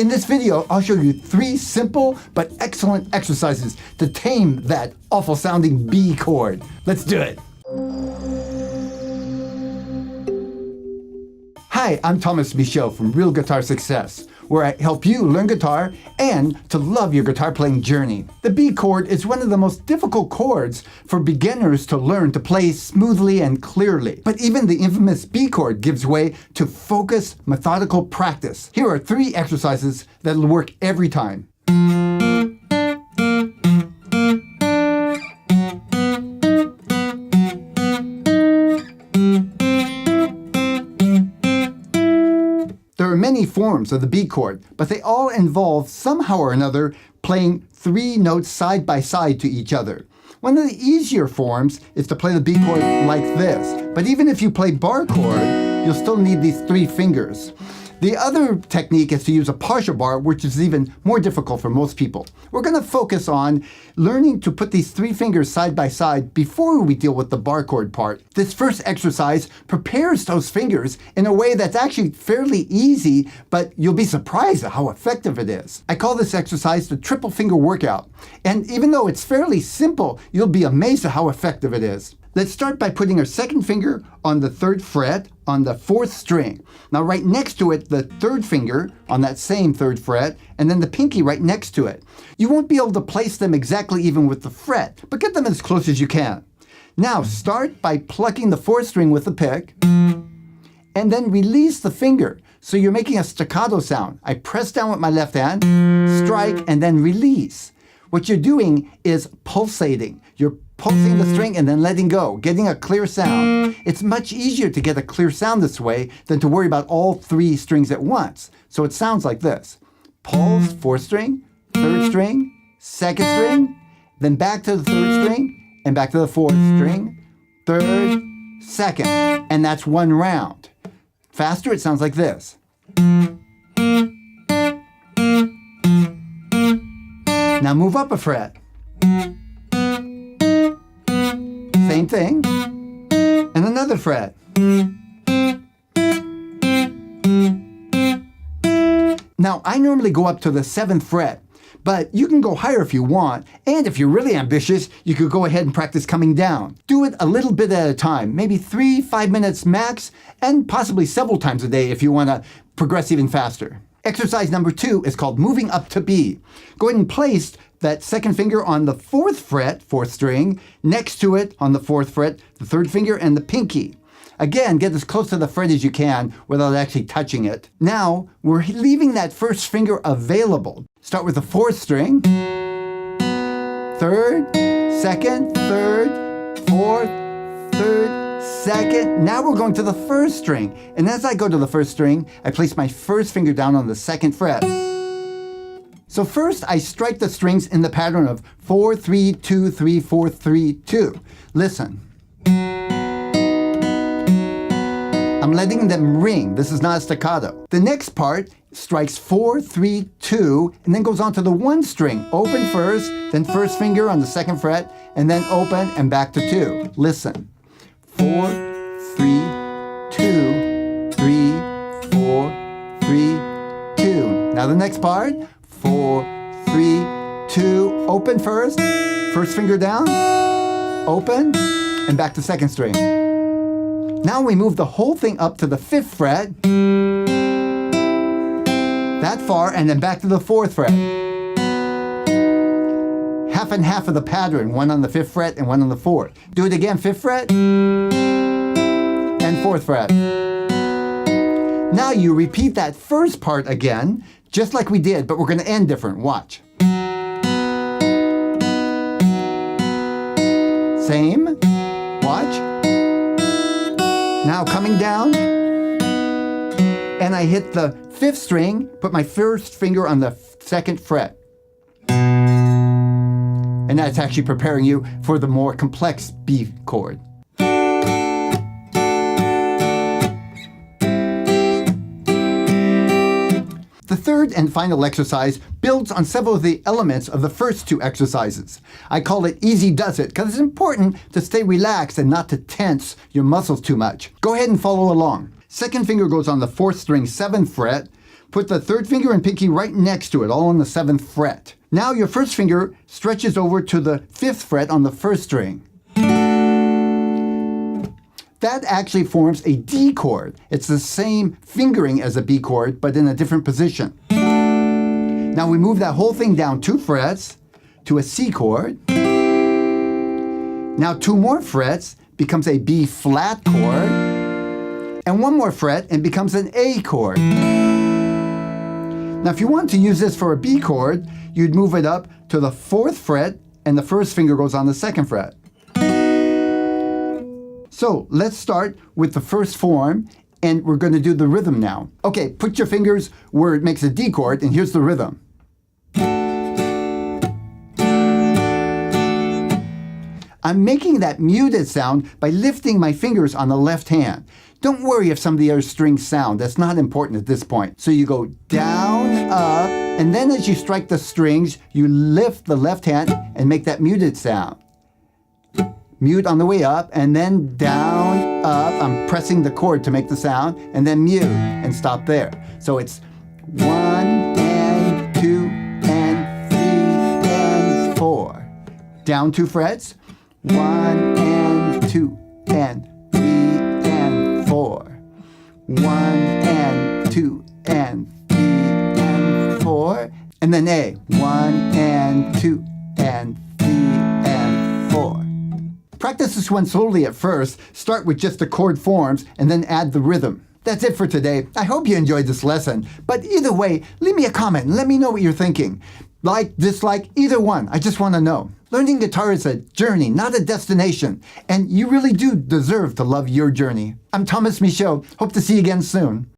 In this video, I'll show you 3 simple but excellent exercises to tame that awful sounding B chord. Let's do it. Hi, I'm Tomas Michaud from Real Guitar Success, where I help you learn guitar and to love your guitar playing journey. The B chord is one of the most difficult chords for beginners to learn to play smoothly and clearly. But even the infamous B chord gives way to focused, methodical practice. Here are 3 exercises that'll work every time. There are many forms of the B chord, but they all involve somehow or another playing 3 notes side by side to each other. One of the easier forms is to play the B chord like this, but even if you play bar chord, you'll still need these 3 fingers. The other technique is to use a partial bar, which is even more difficult for most people. We're going to focus on learning to put these 3 fingers side by side before we deal with the bar chord part. This first exercise prepares those fingers in a way that's actually fairly easy, but you'll be surprised at how effective it is. I call this exercise the triple finger workout. And even though it's fairly simple, you'll be amazed at how effective it is. Let's start by putting our second finger on the 3rd fret on the 4th string. Now right next to it, the 3rd finger on that same 3rd fret, and then the pinky right next to it. You won't be able to place them exactly even with the fret, but get them as close as you can. Now start by plucking the 4th string with the pick, and then release the finger. So you're making a staccato sound. I press down with my left hand, strike, and then release. What you're doing is pulsating. You're pulsing the string and then letting go, getting a clear sound. It's much easier to get a clear sound this way than to worry about all 3 strings at once. So it sounds like this. Pulse, 4th string, 3rd string, 2nd string, then back to the 3rd string, and back to the 4th string, 3rd, 2nd, and that's 1 round. Faster, it sounds like this. Now move up a fret. Same thing, and another fret. Now, I normally go up to the 7th fret, but you can go higher if you want, and if you're really ambitious, you could go ahead and practice coming down. Do it a little bit at a time, maybe 3-5 minutes max, and possibly several times a day if you want to progress even faster. Exercise number 2 is called moving up to B. Go ahead and place that 2nd finger on the 4th fret, 4th string, next to it on the 4th fret, the 3rd finger and the pinky. Again, get as close to the fret as you can without actually touching it. Now, we're leaving that 1st finger available. Start with the 4th string, 3rd, 2nd, 3rd, 4th, 3rd, 2nd. Now we're going to the 1st string. And as I go to the 1st string, I place my 1st finger down on the 2nd fret. So first, I strike the strings in the pattern of 4, 3, 2, 3, 4, 3, 2. Listen. I'm letting them ring. This is not a staccato. The next part strikes 4, 3, 2, and then goes on to the 1 string. Open first, then 1st finger on the 2nd fret, and then open and back to 2. Listen. 4, 3, 2, 3, 4, 3, 2. Now the next part. 4, 3, 2, open first, 1st finger down, open, and back to 2nd string. Now we move the whole thing up to the 5th fret, that far, and then back to the 4th fret. Half and half of the pattern, 1 on the 5th fret and 1 on the 4th. Do it again, 5th fret, and 4th fret. Now you repeat that first part again, just like we did, but we're going to end different. Watch. Same. Watch. Now coming down, and I hit the 5th string, put my 1st finger on the 2nd fret. And that's actually preparing you for the more complex B chord. The third and final exercise builds on several of the elements of the first 2 exercises. I call it Easy Does It because it's important to stay relaxed and not to tense your muscles too much. Go ahead and follow along. 2nd finger goes on the 4th string, 7th fret, Put the third finger and pinky right next to it, all on the 7th fret. Now your first finger stretches over to the 5th fret on the first string. That actually forms a D chord. It's the same fingering as a B chord, but in a different position. Now we move that whole thing down 2 frets to a C chord. Now 2 more frets becomes a B flat chord, and 1 more fret and becomes an A chord. Now if you want to use this for a B chord, you'd move it up to the 4th fret and the first finger goes on the 2nd fret. So let's start with the first form, and we're going to do the rhythm now. Okay, put your fingers where it makes a D chord, and here's the rhythm. I'm making that muted sound by lifting my fingers on the left hand. Don't worry if some of the other strings sound. That's not important at this point. So you go down, up, and then as you strike the strings, you lift the left hand and make that muted sound. Mute on the way up, and then down, up. I'm pressing the chord to make the sound, and then mute, and stop there. So it's 1 and 2 and 3 and 4. Down 2 frets. 1 and 2 and 3 and 4. 1 and 2 and 3 and 4. And then A. 1 and 2 and 3 and 4. Practice this one slowly at first. Start with just the chord forms and then add the rhythm. That's it for today. I hope you enjoyed this lesson. But either way, leave me a comment and let me know what you're thinking. Like, dislike, either one. I just want to know. Learning guitar is a journey, not a destination. And you really do deserve to love your journey. I'm Tomas Michaud. Hope to see you again soon.